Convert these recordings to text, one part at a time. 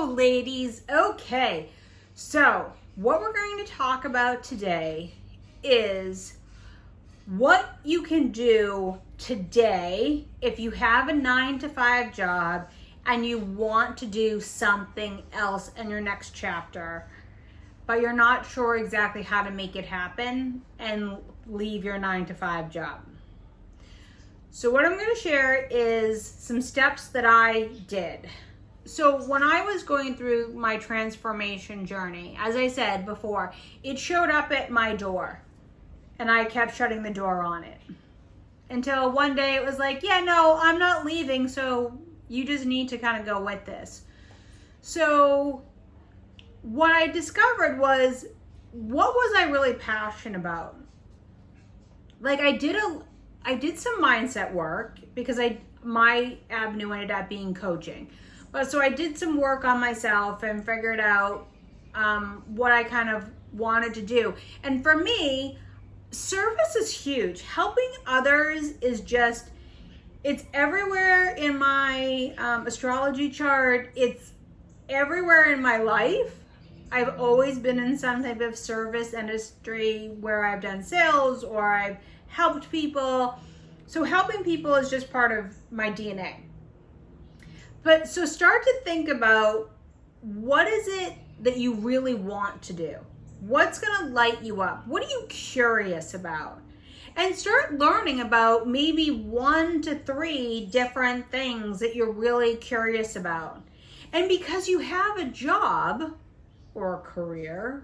Hello, ladies. Okay, so what we're going to talk about today is what you can do today if you have a 9-to-5 job and you want to do something else in your next chapter, but you're not sure exactly how to make it happen and leave your 9-to-5 job. So what I'm going to share is some steps that I did. So when I was going through my transformation journey, as I said before, it showed up at my door and I kept shutting the door on it until one day it was like, yeah, no, I'm not leaving. So you just need to kind of go with this. So what I discovered was, what was I really passionate about? Like I did some mindset work because my avenue ended up being coaching. But so I did some work on myself and figured out what I kind of wanted to do. And for me, service is huge. Helping others is just, it's everywhere in my astrology chart. It's everywhere in my life. I've always been in some type of service industry where I've done sales or I've helped people. So helping people is just part of my DNA. But so start to think about, what is it that you really want to do? What's going to light you up? What are you curious about? And start learning about maybe 1 to 3 different things that you're really curious about. And because you have a job or a career,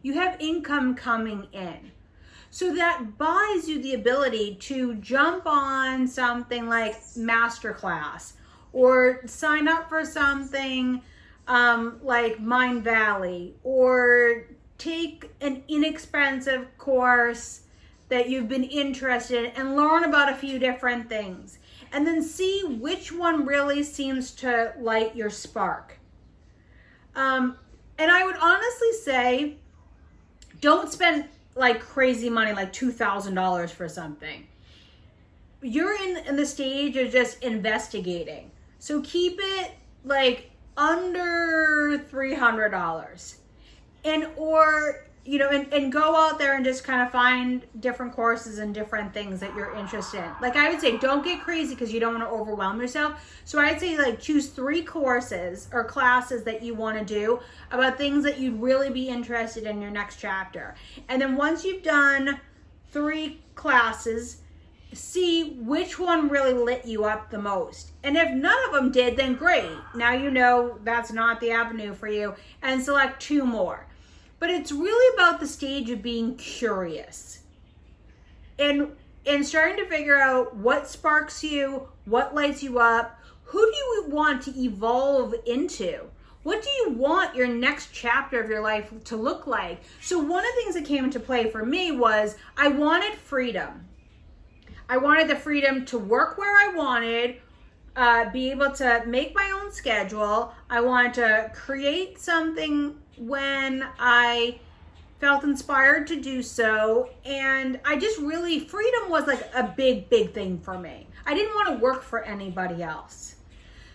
you have income coming in. So that buys you the ability to jump on something like Masterclass or sign up for something like Mind Valley, or take an inexpensive course that you've been interested in and learn about a few different things. And then see which one really seems to light your spark. And I would honestly say, don't spend like crazy money, like $2,000 for something. You're in the stage of just investigating. So keep it like under $300 and go out there and just kind of find different courses and different things that you're interested in. Like I would say, don't get crazy because you don't want to overwhelm yourself. So I'd say like choose 3 courses or classes that you want to do about things that you'd really be interested in your next chapter. And then once you've done 3 classes, see which one really lit you up the most. And if none of them did, then great. Now you know that's not the avenue for you, and select 2 more. But it's really about the stage of being curious and starting to figure out what sparks you, what lights you up, who do you want to evolve into? What do you want your next chapter of your life to look like? So one of the things that came into play for me was I wanted freedom. I wanted the freedom to work where I wanted, be able to make my own schedule. I wanted to create something when I felt inspired to do so. And I just really, freedom was like a big, big thing for me. I didn't want to work for anybody else.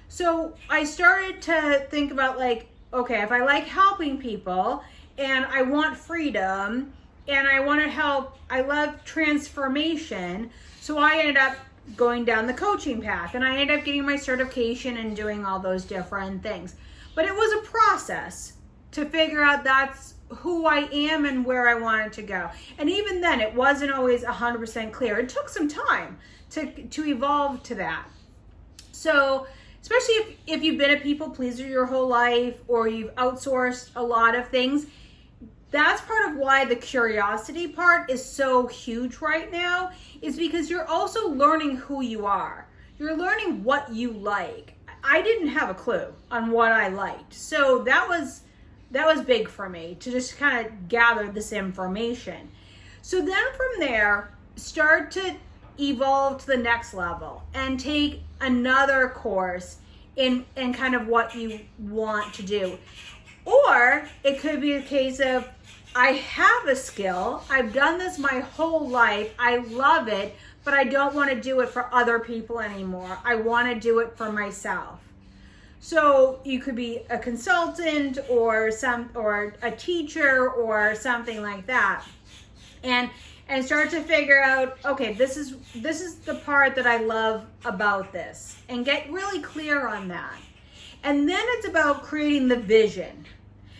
So I started to think about like, okay, if I like helping people and I want freedom and I want to help, I love transformation. So I ended up going down the coaching path and I ended up getting my certification and doing all those different things. But it was a process to figure out that's who I am and where I wanted to go. And even then, it wasn't always 100% clear. It took some time to evolve to that. So especially if you've been a people pleaser your whole life or you've outsourced a lot of things, that's part of why the curiosity part is so huge right now, is because you're also learning who you are. You're learning what you like. I didn't have a clue on what I liked. So that was big for me to just kind of gather this information. So then from there, start to evolve to the next level and take another course in kind of what you want to do. Or it could be a case of, I have a skill, I've done this my whole life, I love it, but I don't want to do it for other people anymore. I want to do it for myself. So you could be a consultant or a teacher or something like that. And start to figure out, okay, this is the part that I love about this, and get really clear on that. And then it's about creating the vision,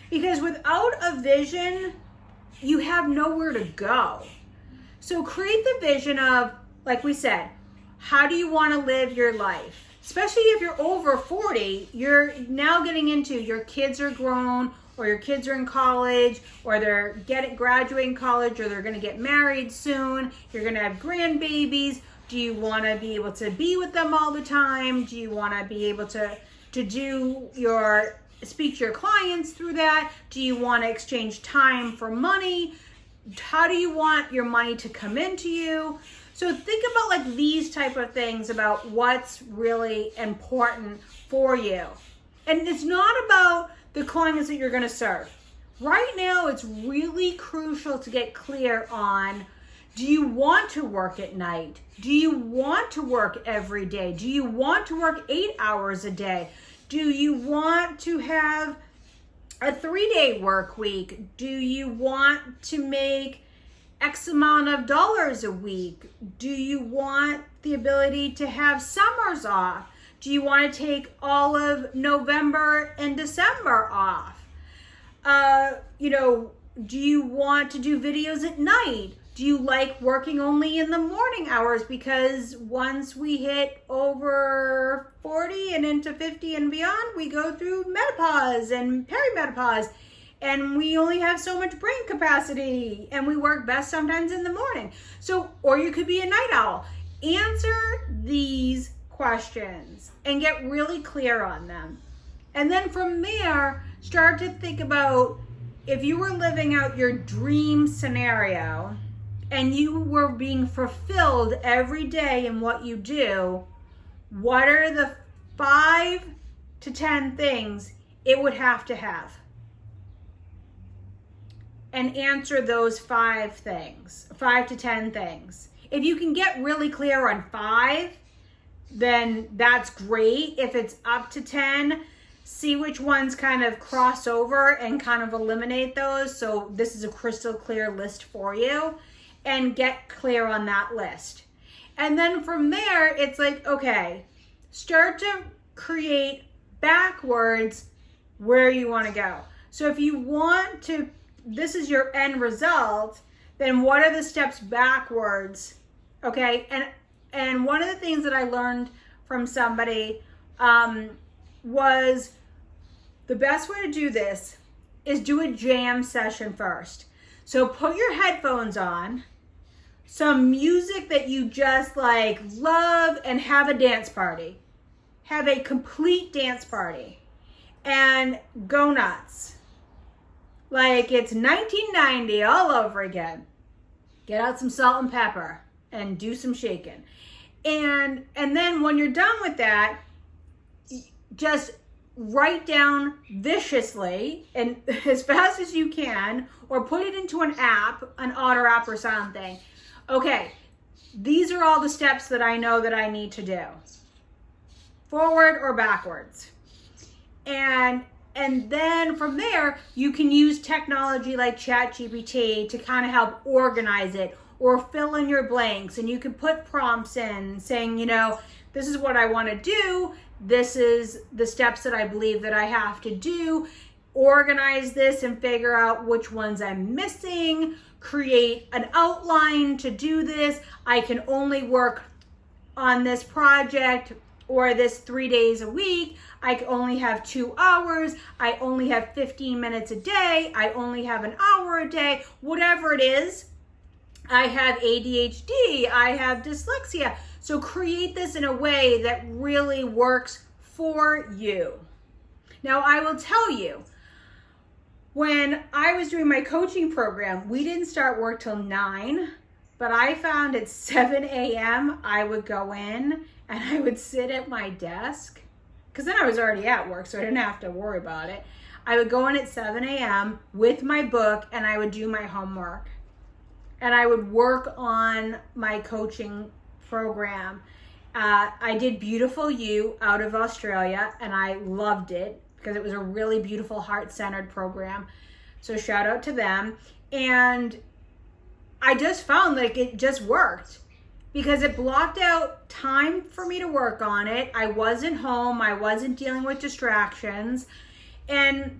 because without a vision, you have nowhere to go. So create the vision of, like we said, how do you want to live your life? Especially if you're over 40, you're now getting into, your kids are grown, or your kids are in college, or they're graduating college, or they're going to get married soon. You're going to have grandbabies. Do you want to be able to be with them all the time? Do you want to be able to speak to your clients through that? Do you want to exchange time for money? How do you want your money to come into you? So think about like these type of things about what's really important for you. And it's not about the clients that you're going to serve. Right now, it's really crucial to get clear on, do you want to work at night? Do you want to work every day? Do you want to work 8 hours a day? Do you want to have a 3-day work week? Do you want to make X amount of dollars a week? Do you want the ability to have summers off? Do you want to take all of November and December off? Do you want to do videos at night? Do you like working only in the morning hours? Because once we hit over 40 and into 50 and beyond, we go through menopause and perimenopause, and we only have so much brain capacity, and we work best sometimes in the morning. So, or you could be a night owl. Answer these questions and get really clear on them. And then from there, start to think about, if you were living out your dream scenario and you were being fulfilled every day in what you do, what are the 5 to 10 things it would have to have? And answer those 5 to 10 things. If you can get really clear on 5, then that's great. If it's up to 10, see which ones kind of cross over and kind of eliminate those. So this is a crystal clear list for you, and get clear on that list. And then from there, it's like, okay, start to create backwards where you want to go. So if you want to, this is your end result, then what are the steps backwards? Okay. And one of the things that I learned from somebody was the best way to do this is do a jam session first. So put your headphones on, some music that you just like love, and have a dance party. Have a complete dance party and go nuts. Like it's 1990 all over again. Get out some salt and pepper and do some shaking. And then when you're done with that, just write down viciously and as fast as you can, or put it into an app, an Otter app or something. Okay, these are all the steps that I know that I need to do. Forward or backwards. And then from there, you can use technology like ChatGPT to kind of help organize it, or fill in your blanks, and you can put prompts in saying, this is what I want to do. This is the steps that I believe that I have to do. Organize this and figure out which ones I'm missing. Create an outline to do this. I can only work on this project or this 3 days a week. I only have 2 hours. I only have 15 minutes a day. I only have an hour a day. Whatever it is. I have ADHD, I have dyslexia. So create this in a way that really works for you. Now, I will tell you, when I was doing my coaching program, we didn't start work till 9, but I found at 7 a.m. I would go in and I would sit at my desk, because then I was already at work, so I didn't have to worry about it. I would go in at 7 a.m. with my book and I would do my homework. And I would work on my coaching program. I did Beautiful You out of Australia, and I loved it because it was a really beautiful heart-centered program. So shout out to them. And I just found like it just worked because it blocked out time for me to work on it. I wasn't home. I wasn't dealing with distractions. And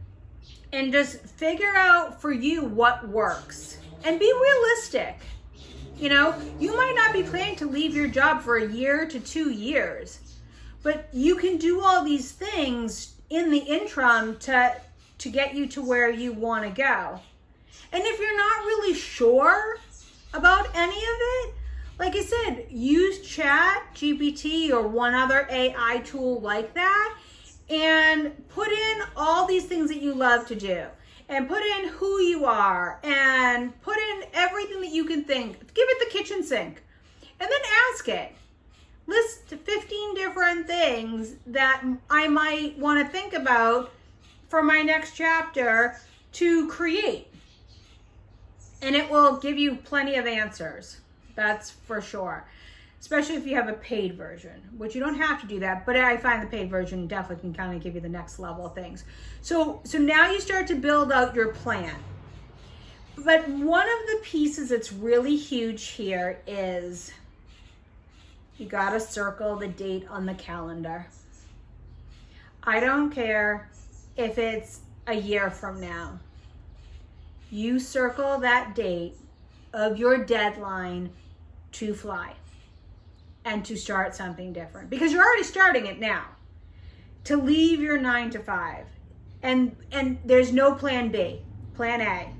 just figure out for you what works and be realistic. You know, you might not be planning to leave your job for a year to 2 years, but you can do all these things in the interim to get you to where you want to go. And if you're not really sure about any of it, like I said, use Chat, GPT, or one other AI tool like that, and put in all these things that you love to do. And put in who you are, and put in everything that you can think. Give it the kitchen sink. And then ask it. List 15 different things that I might want to think about for my next chapter to create. And it will give you plenty of answers. That's for sure. Especially if you have a paid version, which you don't have to do that, but I find the paid version definitely can kind of give you the next level of things. So now you start to build out your plan. But one of the pieces that's really huge here is you gotta circle the date on the calendar. I don't care if it's a year from now. You circle that date of your deadline to fly and to start something different, because you're already starting it now, to leave your 9 to 5. And there's no plan B, plan A.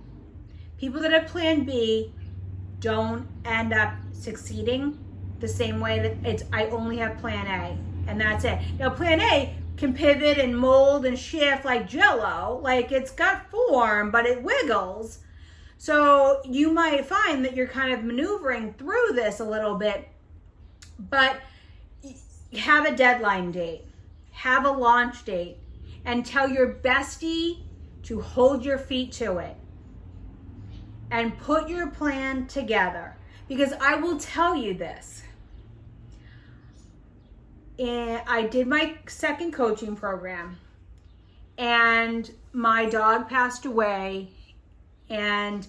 People that have plan B don't end up succeeding the same way that it's, I only have plan A and that's it. Now plan A can pivot and mold and shift like Jell-O, like it's got form, but it wiggles. So you might find that you're kind of maneuvering through this a little bit, but have a deadline date, have a launch date, and tell your bestie to hold your feet to it and put your plan together. Because I will tell you this, and I did my second coaching program and my dog passed away, and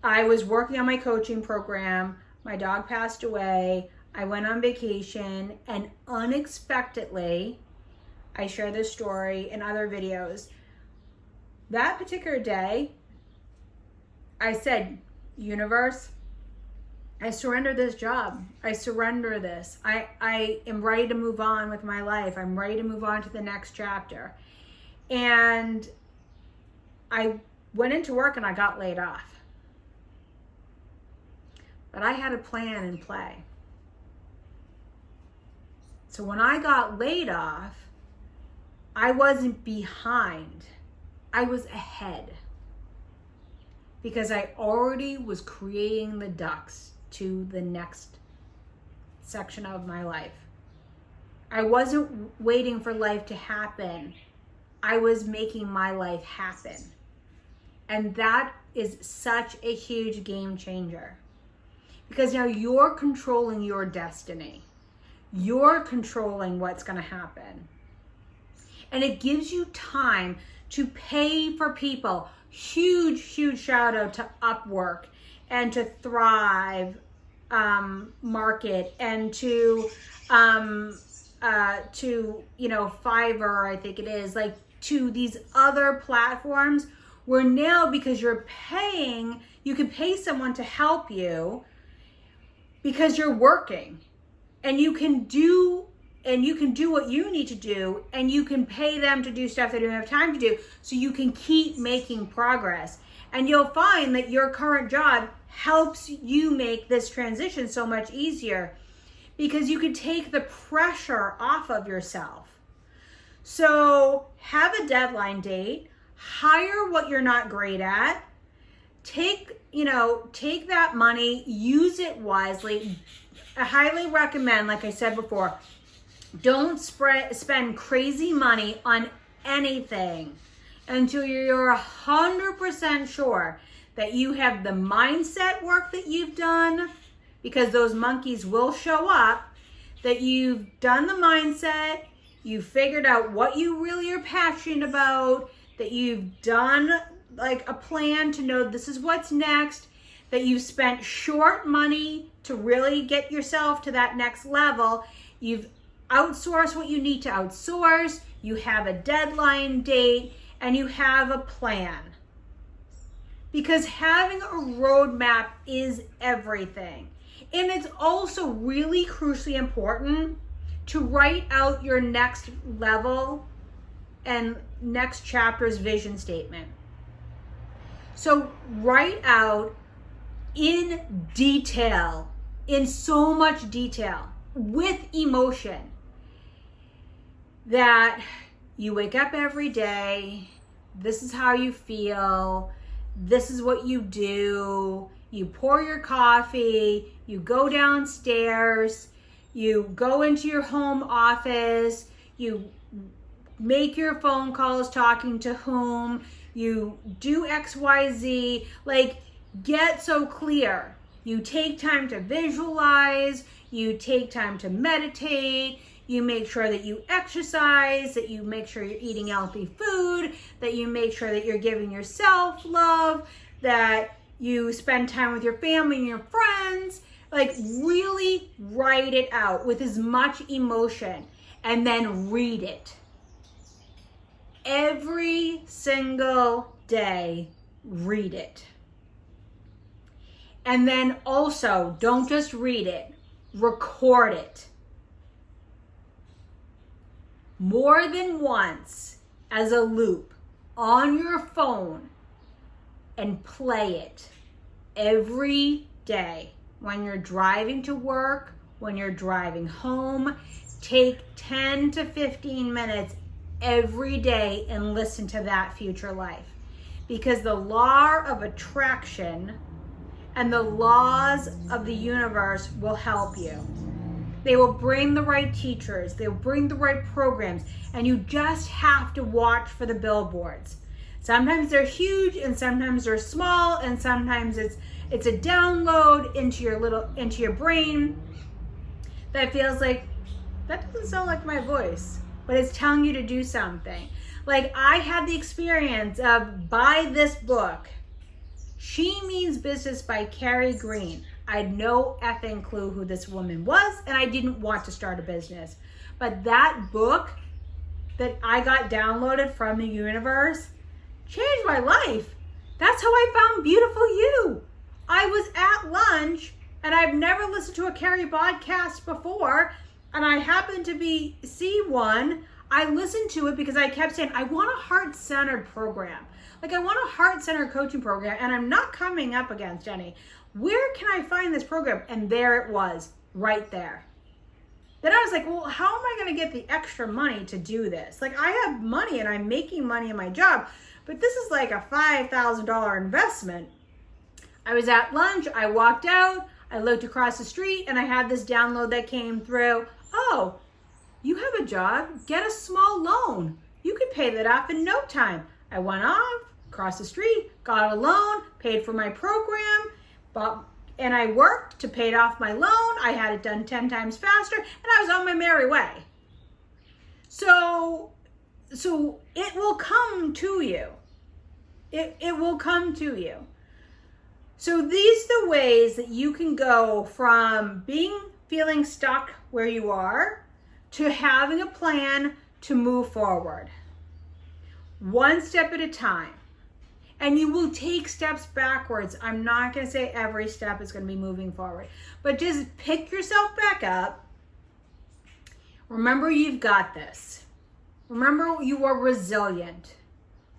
I was working on my coaching program. My dog passed away. I went on vacation, and unexpectedly, I share this story in other videos. That particular day, I said, universe, I surrender this job. I surrender this. I am ready to move on with my life. I'm ready to move on to the next chapter. And I went into work and I got laid off. But I had a plan in play. So when I got laid off, I wasn't behind. I was ahead. Because I already was creating the ducks to the next section of my life. I wasn't waiting for life to happen. I was making my life happen. And that is such a huge game changer. Because now you're controlling your destiny. You're controlling what's going to happen. And it gives you time to pay for people. Huge, huge shout out to Upwork and to Thrive Market and to Fiverr, I think it is, like to these other platforms where now, because you're paying, you can pay someone to help you because you're working, and you can do what you need to do, and you can pay them to do stuff they don't have time to do, so you can keep making progress. And you'll find that your current job helps you make this transition so much easier because you can take the pressure off of yourself. So have a deadline date, hire what you're not great at, take that money, use it wisely. I highly recommend, like I said before, don't spend crazy money on anything until you're 100% sure that you have the mindset work that you've done, because those monkeys will show up, that you've done the mindset, you figured out what you really are passionate about, that you've done like a plan to know this is what's next, that you've spent short money to really get yourself to that next level, you've outsourced what you need to outsource, you have a deadline date, and you have a plan. Because having a roadmap is everything. And it's also really crucially important to write out your next level and next chapter's vision statement. So write out in detail, in so much detail, with emotion, that you wake up every day, this is how you feel, this is what you do, you pour your coffee, you go downstairs, you go into your home office, you make your phone calls talking to whom, you do XYZ, like get so clear. You take time to visualize, you take time to meditate, you make sure that you exercise, that you make sure you're eating healthy food, that you make sure that you're giving yourself love, that you spend time with your family and your friends. Like really write it out with as much emotion and then read it. Every single day, read it. And then also, don't just read it, record it. More than once as a loop on your phone and play it every day. When you're driving to work, when you're driving home, take 10 to 15 minutes every day and listen to that future life. Because the law of attraction and the laws of the universe will help you. They will bring the right teachers, they will bring the right programs, and you just have to watch for the billboards. Sometimes they're huge and sometimes they're small, and sometimes it's a download into your brain that feels like, that doesn't sound like my voice, but it's telling you to do something. Like I had the experience of buy this book, She Means Business by Carrie Green. I had no effing clue who this woman was, and I didn't want to start a business. But that book that I got downloaded from the universe changed my life. That's how I found Beautiful You. I was at lunch, and I've never listened to a Carrie podcast before, and I happened to see one. I listened to it because I kept saying, I want a heart-centered program. Like I want a heart-centered coaching program, and I'm not coming up against any. Where can I find this program? And there it was, right there. Then I was like, well, how am I going to get the extra money to do this? Like I have money and I'm making money in my job, but this is like a $5,000 investment. I was at lunch, I walked out, I looked across the street, and I had this download that came through. Oh, you have a job, get a small loan. You could pay that off in no time. I went off, across the street, got a loan, paid for my program, and I worked to pay off my loan. I had it done 10 times faster, and I was on my merry way. So it will come to you. It will come to you. So these are the ways that you can go from feeling stuck where you are to having a plan to move forward. One step at a time. And you will take steps backwards. I'm not going to say every step is going to be moving forward, but just pick yourself back up. Remember, you've got this. Remember, you are resilient.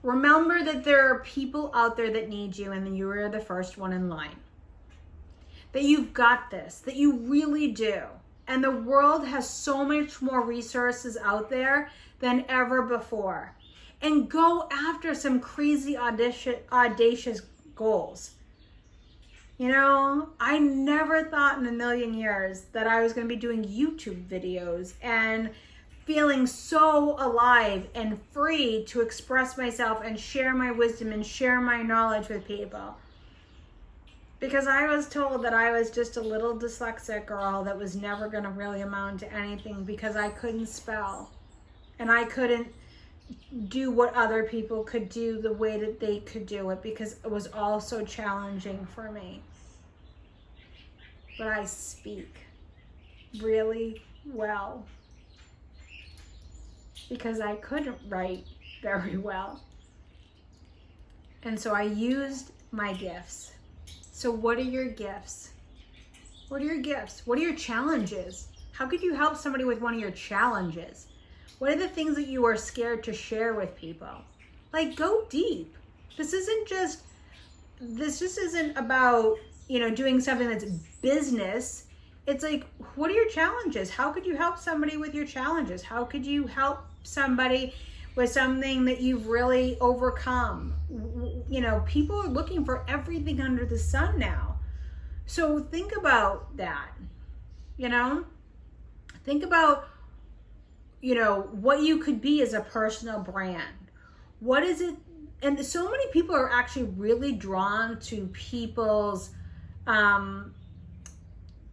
Remember that there are people out there that need you, and you are the first one in line. That you've got this, that you really do. And the world has so much more resources out there than ever before. And go after some crazy audacious goals. You know, I never thought in a million years that I was going to be doing YouTube videos and feeling so alive and free to express myself and share my wisdom and share my knowledge with people. because I was told that I was just a little dyslexic girl that was never going to really amount to anything because I couldn't spell and I couldn't do what other people could do the way that they could do it because it was all so challenging for me. But I speak really well because I couldn't write very well. And so I used my gifts. So what are your gifts? What are your gifts? What are your challenges? How could you help somebody with one of your challenges? What are the things that you are scared to share with people? Like, go deep. This just isn't about, doing something that's business. It's like, what are your challenges? How could you help somebody with your challenges? How could you help somebody with something that you've really overcome? People are looking for everything under the sun now. So think about that, Think about, what you could be as a personal brand. What is it? And so many people are actually really drawn to people's,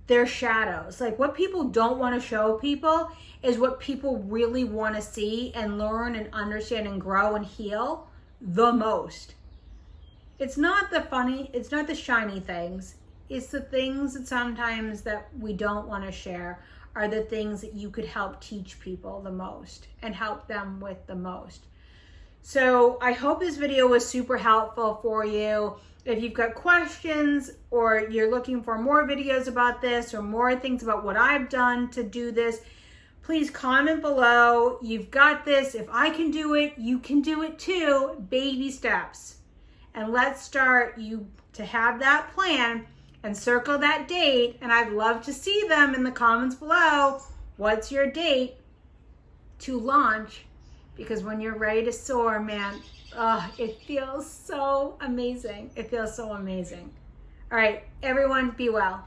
their shadows. Like what people don't want to show people is what people really want to see and learn and understand and grow and heal the most. It's not the shiny things. It's the things that sometimes that we don't want to share are the things that you could help teach people the most and help them with the most. So I hope this video was super helpful for you. If you've got questions or you're looking for more videos about this or more things about what I've done to do this, please comment below. You've got this. If I can do it, you can do it too. Baby steps. And let's start you to have that plan and circle that date. And I'd love to see them in the comments below. What's your date to launch? Because when you're ready to soar, man, it feels so amazing. It feels so amazing. All right, everyone, be well.